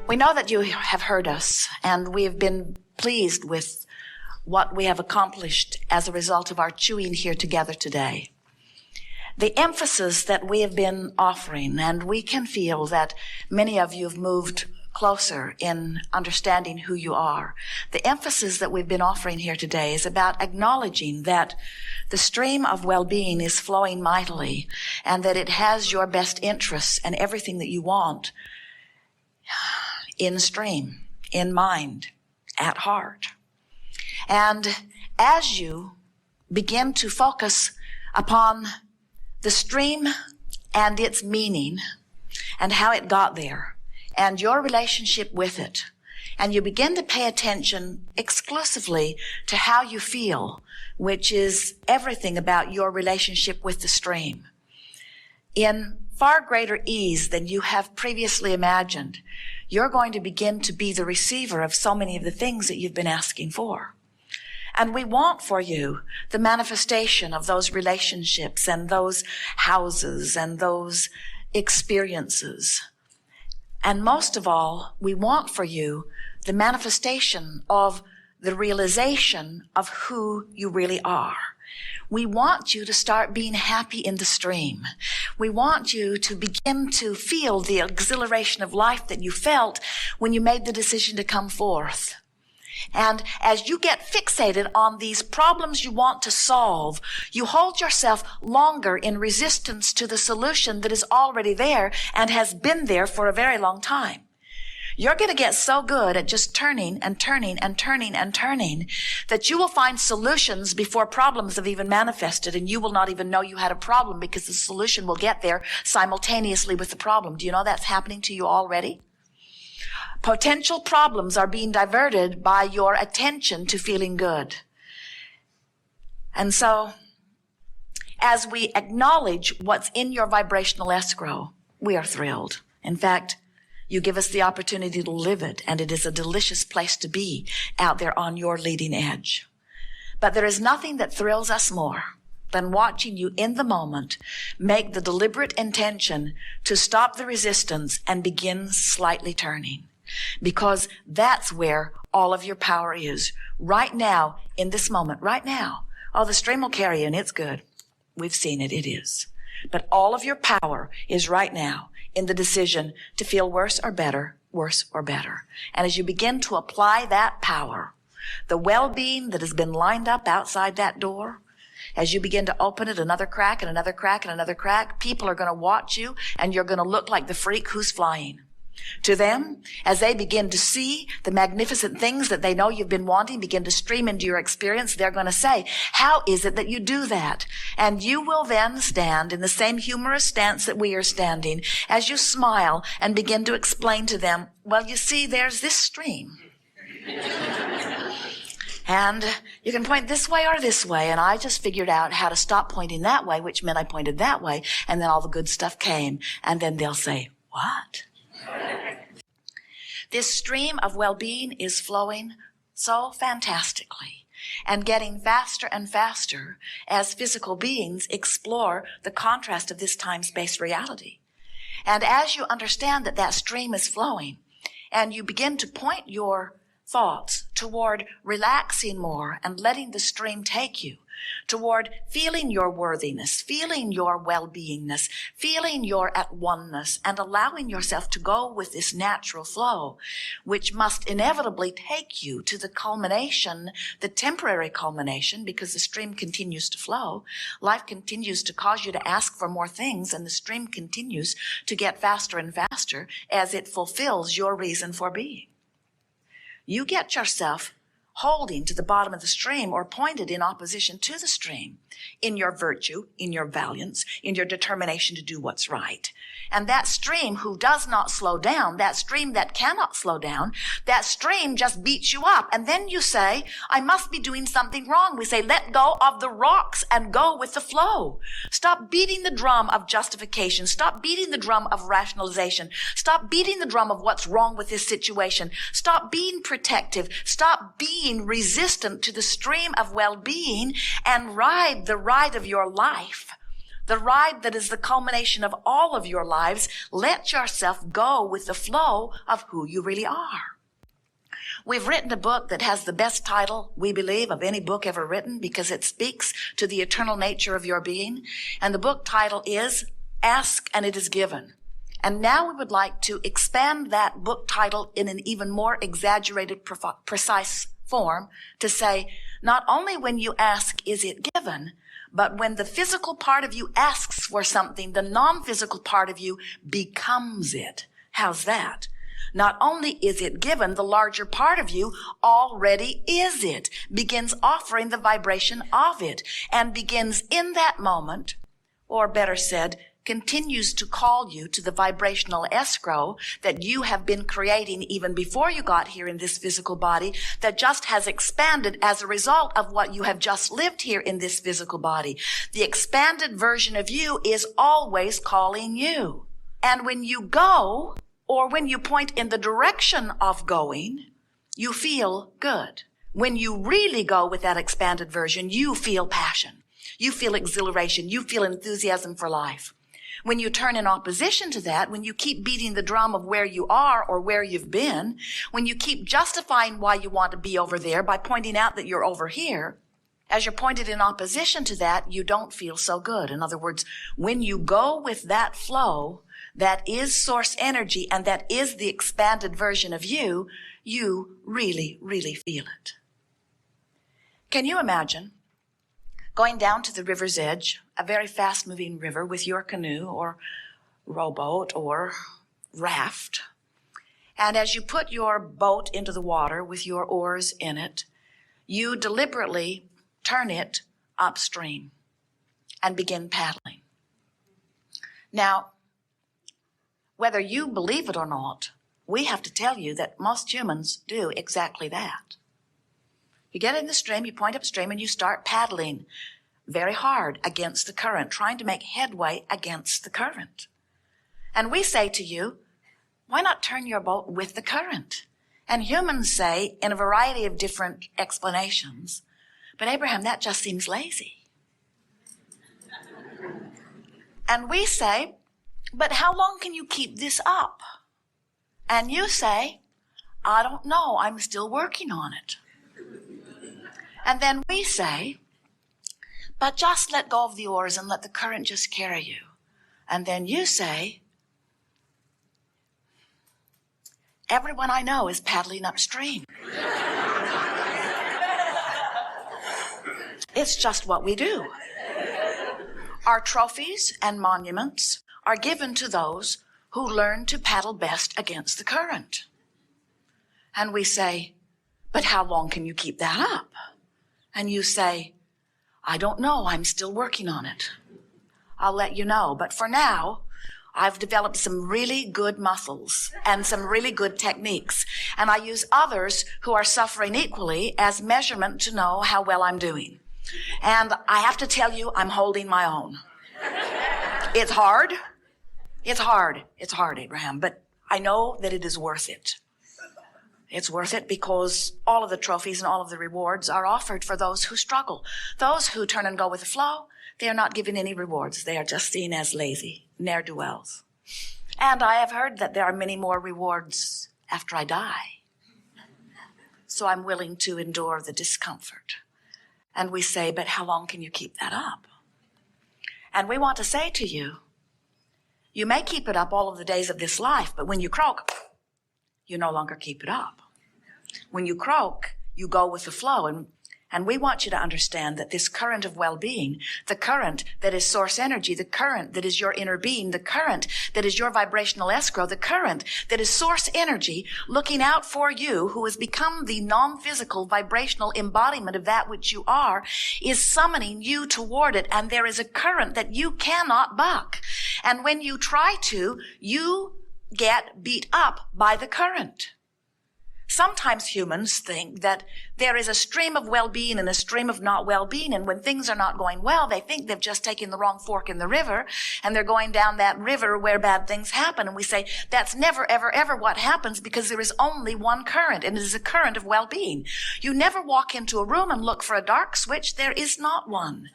We know that you have heard us, and we have been pleased with what we have accomplished as a result of our chewing here together today. The emphasis that we have been offering, and we can feel that many of you have moved closer in understanding who you are. The emphasis that we've been offering here today is about acknowledging that the stream of well-being is flowing mightily, and that it has your best interests and everything that you want in stream, in mind, at heart. And as you begin to focus upon the stream and its meaning and how it got there and your relationship with it, and you begin to pay attention exclusively to how you feel, which is everything about your relationship with the stream, in far greater ease than you have previously imagined, you're going to begin to be the receiver of so many of the things that you've been asking for. And we want for you the manifestation of those relationships and those houses and those experiences. And most of all, we want for you the manifestation of the realization of who you really are. We want you to start being happy in the stream. We want you to begin to feel the exhilaration of life that you felt when you made the decision to come forth. And as you get fixated on these problems you want to solve, you hold yourself longer in resistance to the solution that is already there and has been there for a very long time. You're going to get so good at just turning and turning and turning and turning that you will find solutions before problems have even manifested, and you will not even know you had a problem because the solution will get there simultaneously with the problem. Do you know that's happening to you already? Potential problems are being diverted by your attention to feeling good. And so, as we acknowledge what's in your vibrational escrow, we are thrilled. In fact, you give us the opportunity to live it, and it is a delicious place to be out there on your leading edge. But there is nothing that thrills us more than watching you in the moment make the deliberate intention to stop the resistance and begin slightly turning. Because that's where all of your power is. Right now, in this moment, right now. Oh, the stream will carry you, and it's good. We've seen it, it is. But all of your power is right now in the decision to feel worse or better, worse or better. And as you begin to apply that power, the well-being that has been lined up outside that door, as you begin to open it another crack and another crack and another crack, people are going to watch you, and you're going to look like the freak who's flying. To them, as they begin to see the magnificent things that they know you've been wanting begin to stream into your experience, they're going to say, how is it that you do that? And you will then stand in the same humorous stance that we are standing as you smile and begin to explain to them, well, you see, there's this stream. And you can point this way or this way, and I just figured out how to stop pointing that way, which meant I pointed that way, and then all the good stuff came. And then they'll say, what? This stream of well-being is flowing so fantastically and getting faster and faster as physical beings explore the contrast of this time-space reality. And as you understand that that stream is flowing and you begin to point your thoughts toward relaxing more and letting the stream take you, toward feeling your worthiness, feeling your well-beingness, feeling your at oneness, and allowing yourself to go with this natural flow, which must inevitably take you to the culmination, the temporary culmination, because the stream continues to flow. Life continues to cause you to ask for more things, and the stream continues to get faster and faster as it fulfills your reason for being. You get yourself holding to the bottom of the stream or pointed in opposition to the stream in your virtue, in your valiance, in your determination to do what's right. And that stream who does not slow down, that stream that cannot slow down, that stream just beats you up. And then you say, I must be doing something wrong. We say, let go of the rocks and go with the flow. Stop beating the drum of justification. Stop beating the drum of rationalization. Stop beating the drum of what's wrong with this situation. Stop being protective. Stop being resistant to the stream of well-being and ride the ride of your life the ride that is the culmination of all of your lives. Let yourself go with the flow of who you really are. We've written a book that has the best title, we believe, of any book ever written, because it speaks to the eternal nature of your being. And the book title is Ask and It Is Given. And now we would like to expand that book title in an even more exaggerated, precise form to say, not only when you ask is it given, but when the physical part of you asks for something, the non-physical part of you becomes it. How's that? Not only is it given, the larger part of you already is it, begins offering the vibration of it, and begins in that moment, or better said, continues to call you to the vibrational escrow that you have been creating even before you got here in this physical body, that just has expanded as a result of what you have just lived here in this physical body. The expanded version of you is always calling you. And when you go, or when you point in the direction of going, you feel good. When you really go with that expanded version, you feel passion. You feel exhilaration. You feel enthusiasm for life. When you turn in opposition to that, when you keep beating the drum of where you are or where you've been, when you keep justifying why you want to be over there by pointing out that you're over here, as you're pointed in opposition to that, you don't feel so good. In other words, when you go with that flow, that is source energy, and that is the expanded version of you, you really, really feel it. Can you imagine going down to the river's edge, a very fast-moving river, with your canoe or rowboat or raft, and as you put your boat into the water with your oars in it, you deliberately turn it upstream and begin paddling. Now, whether you believe it or not, we have to tell you that most humans do exactly that. You get in the stream, you point upstream, and you start paddling very hard against the current, trying to make headway against the current. And we say to you, why not turn your boat with the current? And humans say, in a variety of different explanations, but Abraham, that just seems lazy. And we say, but how long can you keep this up? And you say, I don't know, I'm still working on it. And then we say, but just let go of the oars and let the current just carry you. And then you say, everyone I know is paddling upstream. It's just what we do. Our trophies and monuments are given to those who learn to paddle best against the current. And we say, but how long can you keep that up? And you say, I don't know, I'm still working on it. I'll let you know. But for now, I've developed some really good muscles and some really good techniques. And I use others who are suffering equally as measurement to know how well I'm doing. And I have to tell you, I'm holding my own. It's hard. It's hard, Abraham, but I know that it is worth it. It's worth it because all of the trophies and all of the rewards are offered for those who struggle. Those who turn and go with the flow, they are not given any rewards. They are just seen as lazy, ne'er-do-wells. And I have heard that there are many more rewards after I die. So I'm willing to endure the discomfort. And we say, but how long can you keep that up? And we want to say to you, you may keep it up all of the days of this life, but when you croak, you no longer keep it up. When you croak, you go with the flow. And we want you to understand that this current of well-being, the current that is source energy, the current that is your inner being, the current that is your vibrational escrow, the current that is source energy looking out for you, who has become the non-physical vibrational embodiment of that which you are, is summoning you toward it. And there is a current that you cannot buck. And when you try to, you get beat up by the current. Sometimes humans think that there is a stream of well-being and a stream of not well-being, and when things are not going well, they think they've just taken the wrong fork in the river, and they're going down that river where bad things happen. And we say, that's never, ever, ever what happens, because there is only one current, and it is a current of well-being. You never walk into a room and look for a dark switch. There is not one.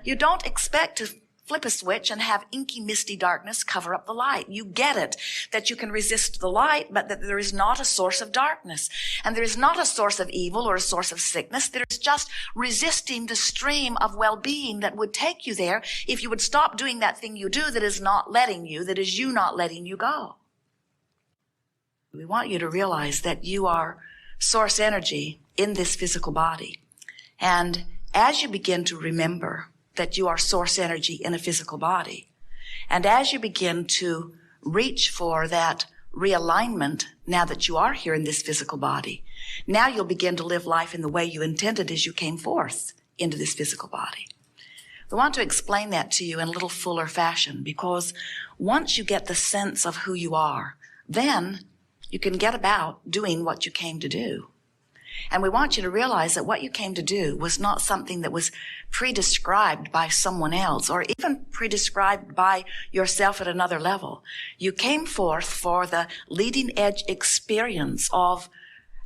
You don't expect to flip a switch and have inky, misty darkness cover up the light. You get it, that you can resist the light, but that there is not a source of darkness. And there is not a source of evil or a source of sickness. There is just resisting the stream of well-being that would take you there if you would stop doing that thing you do that is not letting you, that is you not letting you go. We want you to realize that you are source energy in this physical body. And as you begin to remember that you are source energy in a physical body, and as you begin to reach for that realignment now that you are here in this physical body, now you'll begin to live life in the way you intended as you came forth into this physical body. I want to explain that to you in a little fuller fashion, because once you get the sense of who you are, then you can get about doing what you came to do. And we want you to realize that what you came to do was not something that was pre-described by someone else or even pre-described by yourself at another level. You came forth for the leading edge experience of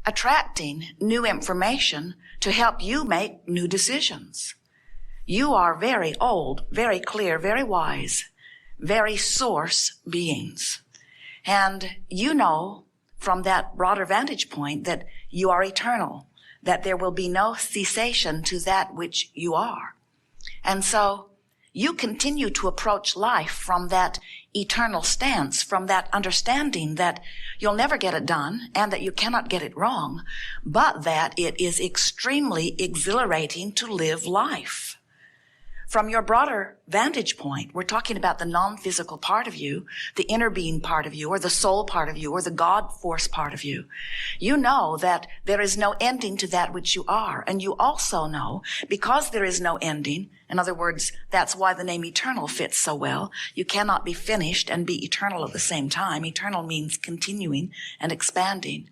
attracting new information to help you make new decisions. You are very old, very clear, very wise, very source beings. And you know from that broader vantage point that you are eternal, that there will be no cessation to that which you are. And so you continue to approach life from that eternal stance, from that understanding that you'll never get it done and that you cannot get it wrong, but that it is extremely exhilarating to live life. From your broader vantage point, we're talking about the non-physical part of you, the inner being part of you, or the soul part of you, or the God force part of you. You know that there is no ending to that which you are. And you also know, because there is no ending, in other words, that's why the name eternal fits so well. You cannot be finished and be eternal at the same time. Eternal means continuing and expanding.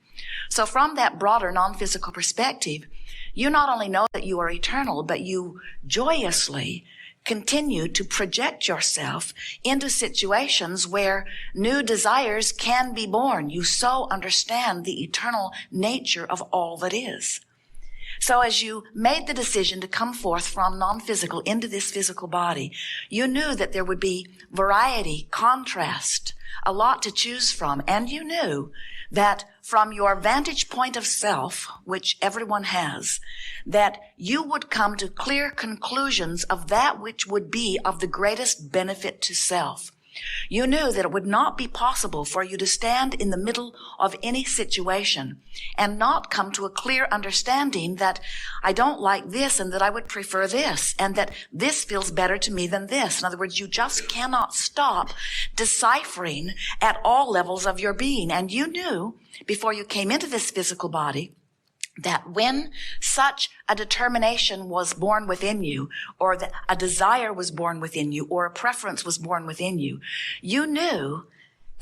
So from that broader non-physical perspective, you not only know that you are eternal, but you joyously continue to project yourself into situations where new desires can be born. You so understand the eternal nature of all that is. So as you made the decision to come forth from non-physical into this physical body, you knew that there would be variety, contrast, a lot to choose from, and you knew that from your vantage point of self, which everyone has, that you would come to clear conclusions of that which would be of the greatest benefit to self. You knew that it would not be possible for you to stand in the middle of any situation and not come to a clear understanding that I don't like this and that I would prefer this and that this feels better to me than this. In other words, you just cannot stop deciphering at all levels of your being. And you knew before you came into this physical body that when such a determination was born within you, or that a desire was born within you, or a preference was born within you, you knew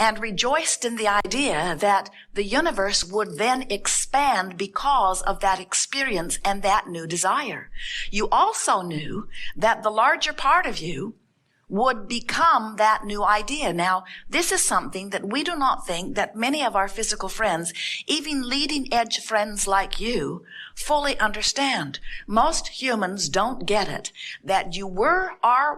and rejoiced in the idea that the universe would then expand because of that experience and that new desire. You also knew that the larger part of you would become that new idea. Now, this is something that we do not think that many of our physical friends, even leading edge friends like you, fully understand. Most humans don't get it, that you were our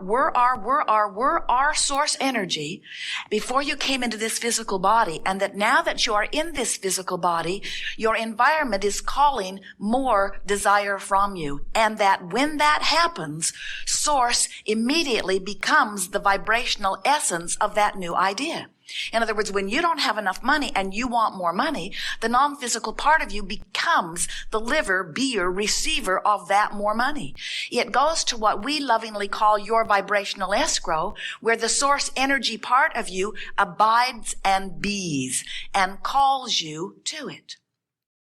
source energy before you came into this physical body, and that now that you are in this physical body, your environment is calling more desire from you. And that when that happens, source immediately becomes the vibrational essence of that new idea. In other words, when you don't have enough money and you want more money, the non-physical part of you becomes the liver, beer, receiver of that more money. It goes to what we lovingly call your vibrational escrow, where the source energy part of you abides and bees and calls you to it.